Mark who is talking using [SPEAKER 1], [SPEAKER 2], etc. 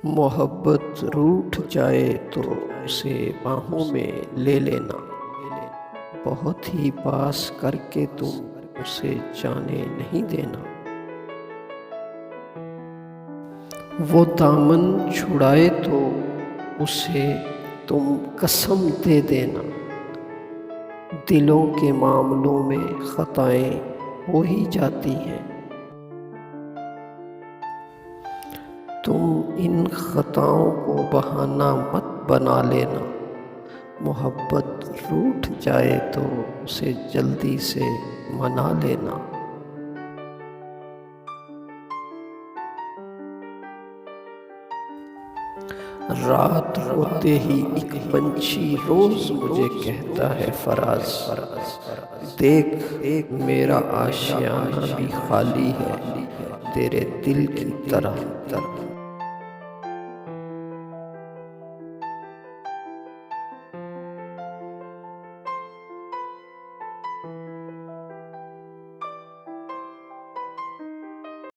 [SPEAKER 1] मोहब्बत रूठ जाए तो उसे बाहों में ले लेना, बहुत ही पास करके तुम उसे जाने नहीं देना। वो दामन छुड़ाए तो उसे तुम कसम दे देना, दिलों के मामलों में खताएं हो ही जाती हैं। तुम इन खताओं को बहाना मत बना लेना, मोहब्बत रूठ जाए तो उसे जल्दी से मना लेना। रात होते ही एक पंछी रोज मुझे कहता है फराज, देख मेरा आशियाना भी खाली है तेरे दिल की तरह।